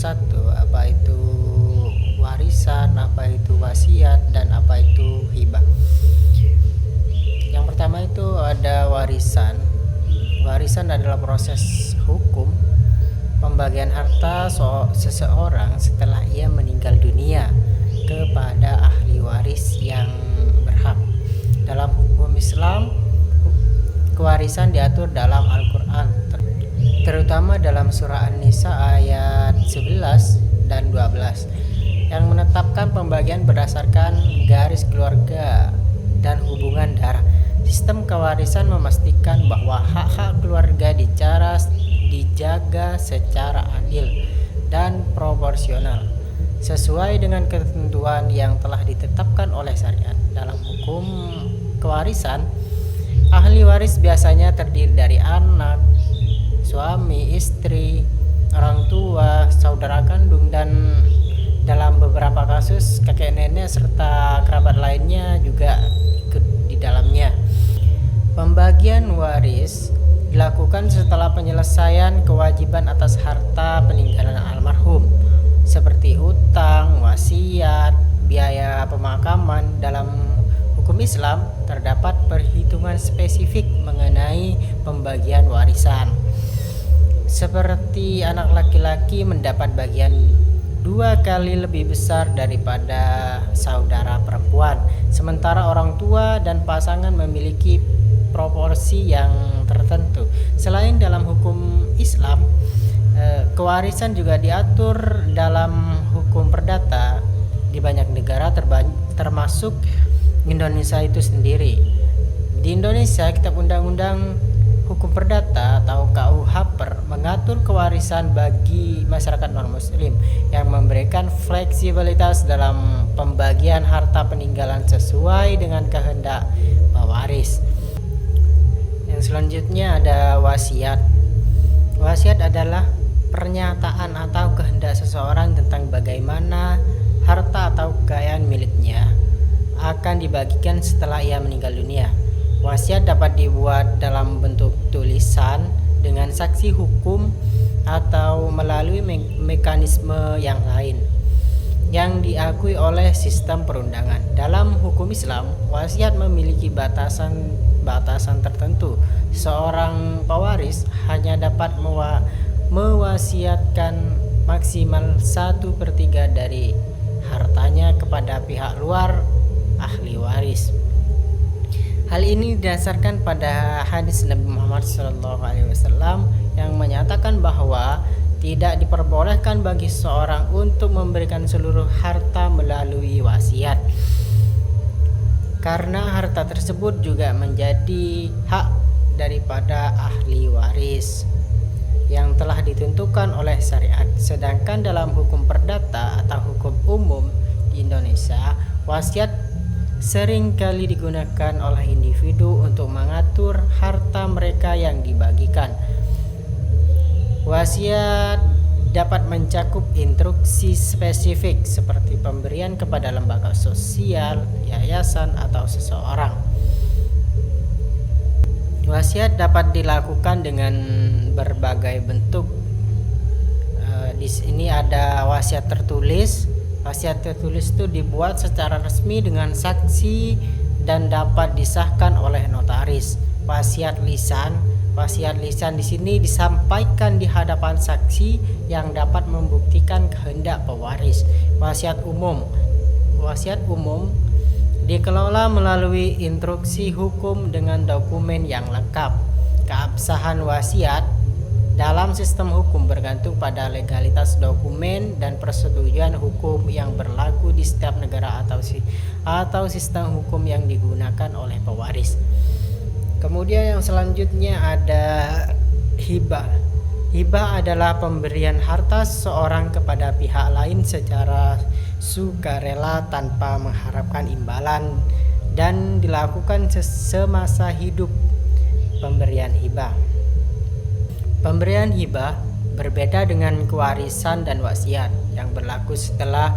persatu, apa itu warisan, apa itu wasiat, dan apa itu hibah. Yang pertama itu ada warisan. Warisan adalah proses hukum pembagian harta seseorang setelah ia meninggal dunia kepada ahli waris yang berhak. Dalam hukum Islam, kewarisan diatur dalam Al-Quran, terutama dalam surah An-Nisa ayat 11 dan 12 yang menetapkan pembagian berdasarkan garis keluarga dan hubungan darah. Sistem kewarisan memastikan bahwa hak-hak keluarga dijaga secara adil dan proporsional sesuai dengan ketentuan yang telah ditetapkan oleh syariat. Dalam hukum kewarisan, ahli waris biasanya terdiri dari anak, suami, istri, orang tua, saudara kandung, dan dalam beberapa kasus kakek nenek serta kerabat lainnya juga ikut di dalamnya. Pembagian waris dilakukan setelah penyelesaian kewajiban atas harta peninggalan almarhum seperti utang, wasiat, biaya pemakaman. Dalam hukum Islam terdapat perhitungan spesifik mengenai pembagian warisan. Seperti anak laki-laki mendapat bagian 2 kali lebih besar daripada saudara perempuan, sementara orang tua dan pasangan memiliki proporsi yang tertentu. Selain dalam hukum Islam, kewarisan juga diatur dalam hukum perdata di banyak negara termasuk Indonesia itu sendiri. Di Indonesia, Kitab Undang-Undang Hukum Perdata atau KUHP mengatur kewarisan bagi masyarakat non-muslim yang memberikan fleksibilitas dalam pembagian harta peninggalan sesuai dengan kehendak pewaris. Yang selanjutnya ada wasiat. Wasiat adalah pernyataan atau kehendak seseorang tentang bagaimana harta atau kekayaan miliknya akan dibagikan setelah ia meninggal dunia. Wasiat dapat dibuat dalam bentuk tulisan dengan saksi hukum atau melalui mekanisme yang lain yang diakui oleh sistem perundangan. Dalam hukum Islam, wasiat memiliki batasan tertentu. Seorang pewaris hanya dapat mewasiatkan maksimal 1/3 dari hartanya kepada pihak luar ahli waris. Hal ini didasarkan pada hadis Nabi Muhammad SAW yang menyatakan bahwa tidak diperbolehkan bagi seorang untuk memberikan seluruh harta melalui wasiat, karena harta tersebut juga menjadi hak daripada ahli waris yang telah ditentukan oleh syariat. Sedangkan dalam hukum perdata atau hukum umum di Indonesia, wasiat sering kali digunakan oleh individu untuk mengatur harta mereka yang dibagikan. Wasiat dapat mencakup instruksi spesifik seperti pemberian kepada lembaga sosial, yayasan, atau seseorang. Wasiat dapat dilakukan dengan berbagai bentuk. Di sini ada wasiat tertulis. Wasiat tertulis itu dibuat secara resmi dengan saksi dan dapat disahkan oleh notaris. Wasiat lisan di sini disampaikan di hadapan saksi yang dapat membuktikan kehendak pewaris. Wasiat umum dikelola melalui instruksi hukum dengan dokumen yang lengkap. Keabsahan wasiat dalam sistem hukum bergantung pada legalitas dokumen dan persetujuan hukum yang berlaku di setiap negara atau sistem hukum yang digunakan oleh pewaris. Kemudian yang selanjutnya ada hibah. Hibah adalah pemberian harta seseorang kepada pihak lain secara sukarela tanpa mengharapkan imbalan dan dilakukan semasa hidup. Pemberian hibah berbeda dengan kewarisan dan wasiat yang berlaku setelah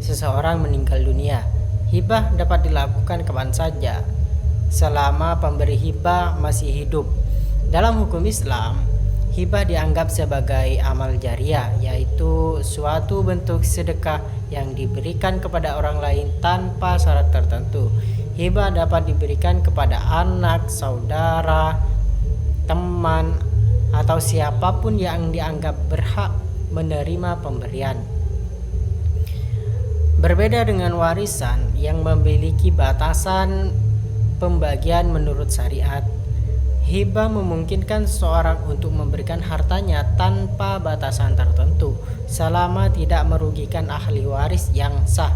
seseorang meninggal dunia. Hibah dapat dilakukan kapan saja selama pemberi hibah masih hidup. Dalam hukum Islam, hibah dianggap sebagai amal jariah, yaitu suatu bentuk sedekah yang diberikan kepada orang lain tanpa syarat tertentu. Hibah dapat diberikan kepada anak, saudara, teman, atau siapapun yang dianggap berhak menerima pemberian. Berbeda dengan warisan yang memiliki batasan pembagian menurut syariat, hibah memungkinkan seseorang untuk memberikan hartanya tanpa batasan tertentu selama tidak merugikan ahli waris yang sah.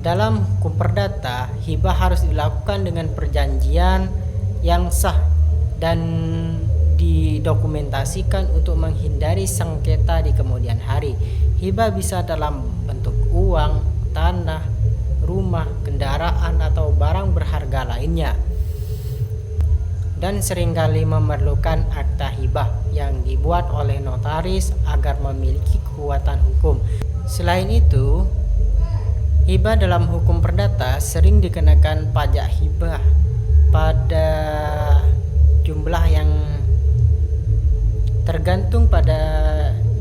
Dalam hukum perdata, hibah harus dilakukan dengan perjanjian yang sah dan didokumentasikan untuk menghindari sengketa di kemudian hari. Hibah bisa dalam bentuk uang, tanah, rumah, kendaraan, atau barang berharga lainnya, dan seringkali memerlukan akta hibah yang dibuat oleh notaris agar memiliki kekuatan hukum. Selain itu, hibah dalam hukum perdata sering dikenakan pajak hibah pada jumlah yang tergantung pada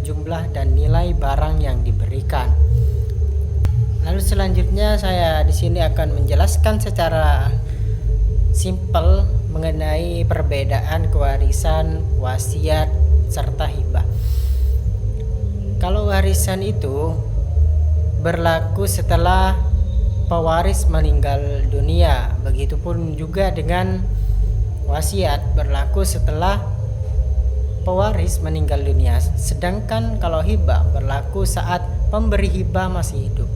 jumlah dan nilai barang yang diberikan. Lalu selanjutnya saya di sini akan menjelaskan secara simpel mengenai perbedaan kewarisan, wasiat, serta hibah. Kalau warisan itu berlaku setelah pewaris meninggal dunia, begitupun juga dengan wasiat berlaku setelah pewaris meninggal dunia. Sedangkan kalau hibah berlaku saat pemberi hibah masih hidup.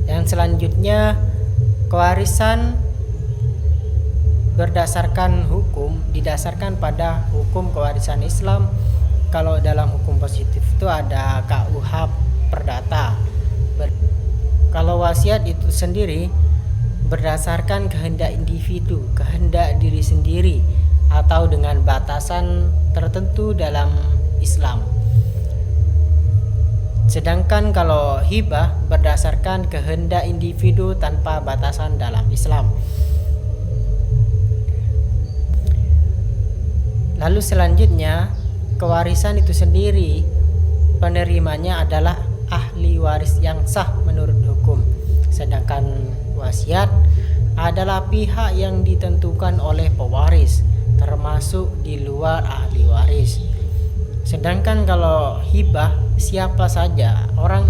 Yang selanjutnya, kewarisan berdasarkan hukum didasarkan pada hukum kewarisan Islam. Kalau dalam hukum positif itu ada KUH Perdata. Kalau wasiat itu sendiri berdasarkan kehendak individu, kehendak diri sendiri, atau dengan batasan tertentu dalam Islam. Sedangkan kalau hibah berdasarkan kehendak individu tanpa batasan dalam Islam. Lalu selanjutnya, kewarisan itu sendiri penerimanya adalah ahli waris yang sah menurut hukum. Sedangkan wasiat adalah pihak yang ditentukan oleh pewaris, termasuk di luar ahli waris. Sedangkan kalau hibah, siapa saja, orang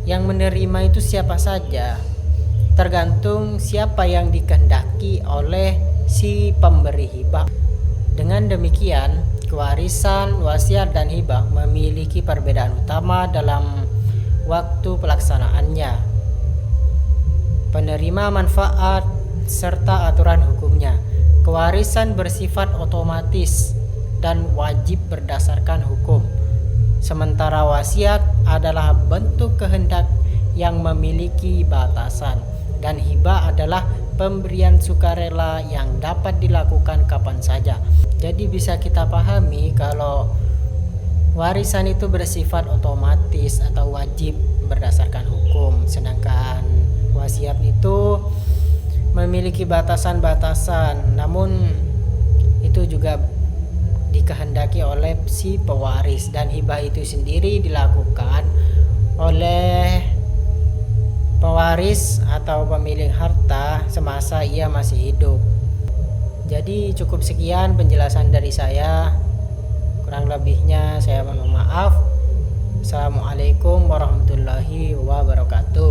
yang menerima itu siapa saja, tergantung siapa yang dikehendaki oleh si pemberi hibah. Dengan demikian, kewarisan, wasiat, dan hibah memiliki perbedaan utama dalam waktu pelaksanaannya, penerima manfaat, serta aturan hukumnya. Kewarisan bersifat otomatis dan wajib berdasarkan hukum, sementara wasiat adalah bentuk kehendak yang memiliki batasan, dan hibah adalah pemberian sukarela yang dapat dilakukan kapan saja. Jadi bisa kita pahami kalau warisan itu bersifat otomatis atau wajib berdasarkan hukum, sedangkan wasiat itu memiliki batasan-batasan, namun itu juga dikehendaki oleh si pewaris, dan hibah itu sendiri dilakukan oleh pewaris atau pemilik harta semasa ia masih hidup. Jadi cukup sekian penjelasan dari saya, kurang lebihnya saya mohon maaf. Assalamualaikum warahmatullahi wabarakatuh.